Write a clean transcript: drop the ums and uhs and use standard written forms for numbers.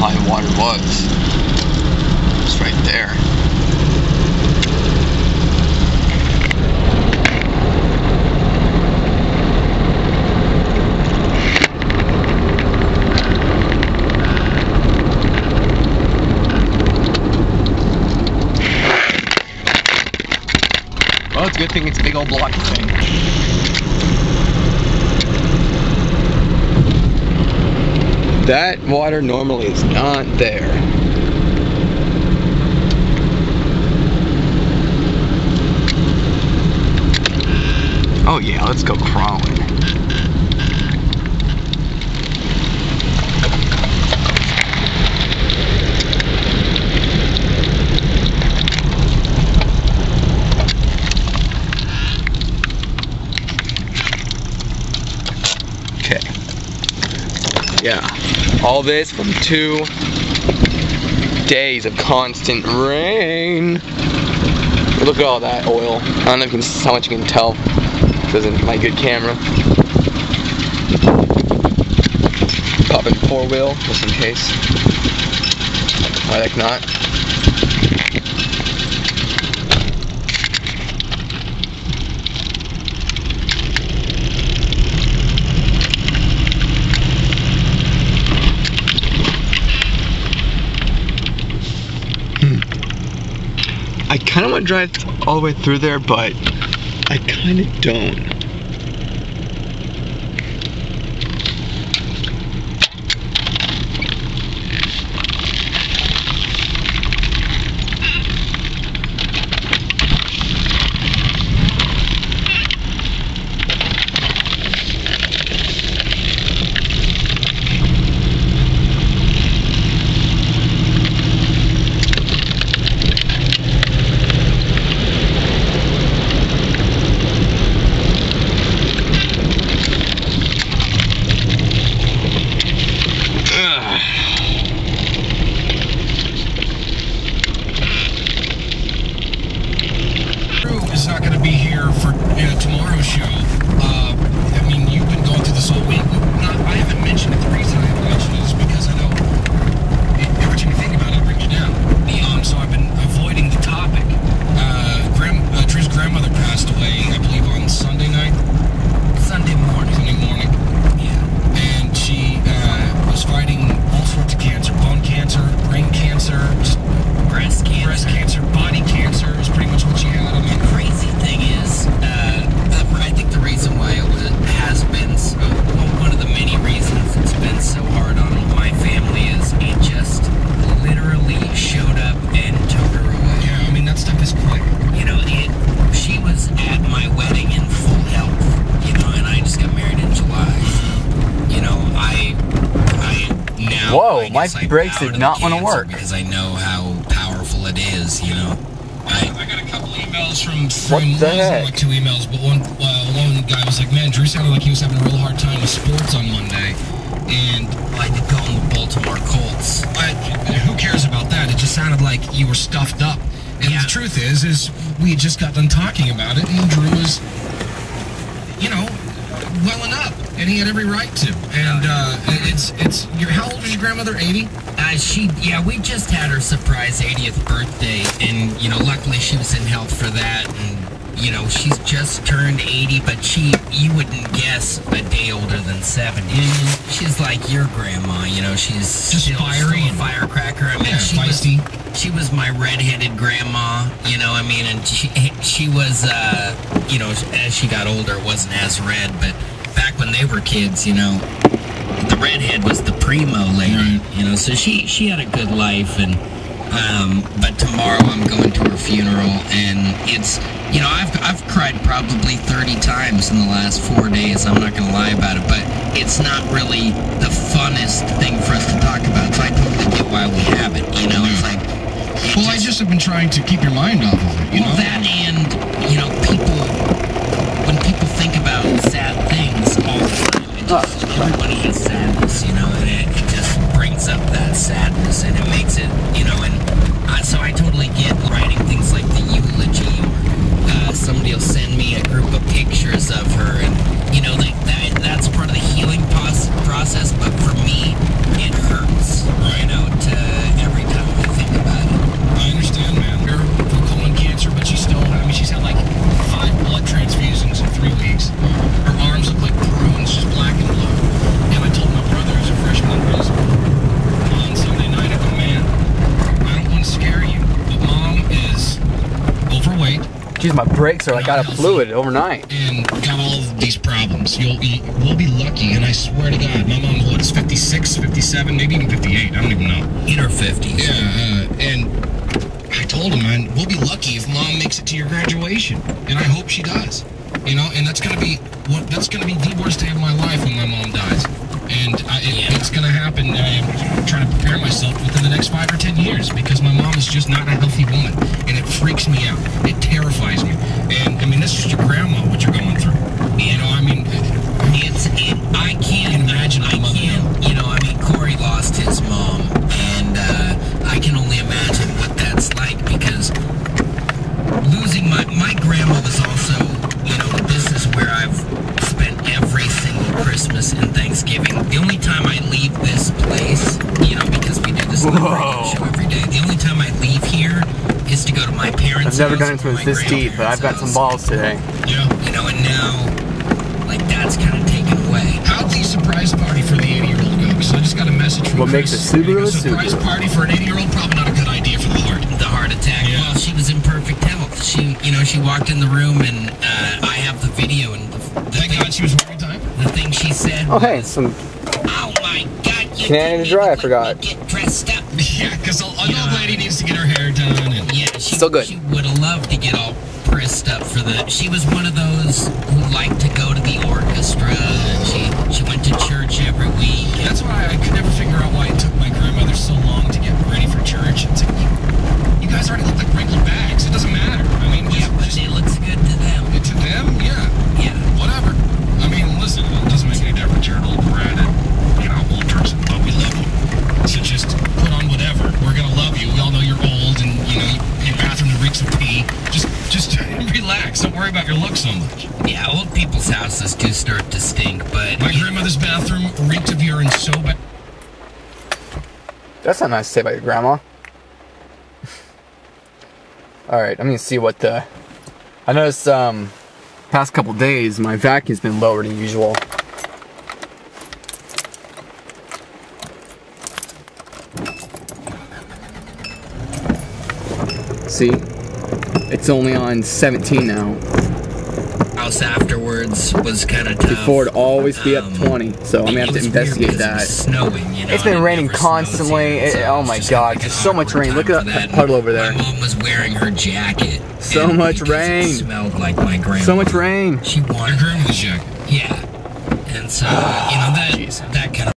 high the water was. It's right there. Well, it's a good thing it's a big old blocky thing. That water normally is not there. Oh yeah, let's go crawling. Okay. Yeah. All this from 2 days of constant rain. Look at all that oil. I don't know if you can, how much you can tell. This isn't my good camera. Pop in 4-wheel just in case. Why the heck not? I kind of want to drive all the way through there, but I kind of don't. Is not going to be here for tomorrow's show. I mean, you've been going through this whole week. I haven't mentioned it. The reason I haven't mentioned it is because I know every time you think about it, it brings you down. So I've been avoiding the topic. Drew's grandmother passed away, I believe, on Sunday night. Sunday morning. Yeah. And she was fighting all sorts of cancer: bone cancer, brain cancer, just breast cancer, body cancer is pretty much what she had. I mean, crazy thing is, I think the reason why has been so, one of the many reasons it's been so hard on my family is it just literally showed up and took her away. Yeah, I mean, that stuff is quick. You know, she was at my wedding in full health, and I just got married in July. Now. Whoa, my brakes did not want to work. Because I know how powerful it is, I got a couple emails from what the heck? Like 2 emails, but one guy was like, "Man, Drew sounded like he was having a real hard time with sports on Monday," and I did go on the Baltimore Colts. Who cares about that? It just sounded like you were stuffed up. And the truth is we had just got done talking about it, and Drew was, welling up, and he had every right to. And how old was your grandmother? 80? We just had her surprise 80th birthday, and luckily she was in health for that. And she's just turned 80, but you wouldn't guess a day older than 70. Mm-hmm. She's like your grandma, she's just still fiery a firecracker. I mean, she was my redheaded grandma, and she was, as she got older, wasn't as red, but back when they were kids, the redhead was the primo lady, right. So she had a good life, and but tomorrow I'm going to her funeral, and it's, I've cried probably 30 times in the last 4 days. I'm not gonna lie about it, but it's not really the funnest thing for us to talk about. So I totally get why we have it. It's like. I just have been trying to keep your mind off of it. Well, that and when people think about sad things all the time, everybody has sadness, and it just brings up that sadness, and it makes it, and so I totally get writing things like the eulogy, or somebody will send me a group of pictures of her, and that's part of the healing process. But for me, it hurts, Geez, my brakes are like out of fluid overnight. And got all of these problems. We'll be lucky, and I swear to God, my mom, what is 56, 57, maybe even 58, I don't even know. In her 50s. Yeah, and I told him, man, we'll be lucky if Mom makes it to your graduation, and I hope she does. You know, and that's gonna be the worst day of my life when my mom dies. And it's gonna happen. I'm trying to prepare myself within the next 5 or 10 years because my mom is just not a healthy woman, and it freaks me out. It terrifies me. And I mean, that's just your grandma, what you're going through. You know, I mean, I can't imagine. You know, I mean, Corey lost his mom, and I can only imagine what that's like because losing my grandma was also, you know, this is where I've spent every single Christmas and Thanksgiving. The only time I leave this place, you know, because we do this radio show every day, the only time I leave here is to go to my parents' I've never house done it this deep, but I've got some balls today. yeah. You know, and now, like, that's kind of taken away. How'd the surprise party for the 80-year-old go? So I just got a message from What makes Chris. a Subaru a Surprise Subaru? party for an 80-year-old, probably not a good idea for the heart. The heart attack. Yeah. Well, she was in perfect health. She, you know, she walked in the room, and I have the video, and Thank God she was wearing time. the thing she said. Oh, hey, some Oh my God! You Canada didn't Dry, I even forgot. let me get dressed up. Yeah, because an old lady needs to get her hair done. And Yeah, she, Still good. She would have loved to get all pressed up for the. She was one of those who liked to go to the orchestra. And she went to church every week. that's why I could never figure out why it took my grandmother so long to get ready for church. It's like, you guys already look like wrinkled bags. It doesn't matter. I mean, Yeah, but it looks good to them. to them, yeah, Yeah. whatever. I mean, listen, it doesn't make any difference. You're an old brat and, you know, old person, but we love you. So just put on whatever. We're gonna love you. We all know you're old and, you know, your bathroom reeks of pee. Just relax. Don't worry about your look so much. Yeah, old people's houses do start to stink, but My grandmother's bathroom reeked of urine so bad. That's not nice to say about your grandma. Alright, I'm gonna see what the... I noticed, past couple days, my vacuum's been lower than usual. See? It's only on 17 now. house afterwards was kind of tough. Before it always be up 20, so I'm gonna have to investigate that. It was snowing, you know. It's been and it raining never snows constantly. here, so Oh it's my just God, like just an so much awkward rain. Look time at for that that. puddle over there. My mom was wearing her jacket. So and much because rain. It smelled like my grandma. So much rain. She wore Your grandmother's jacket. Yeah. And so, you know, that kind of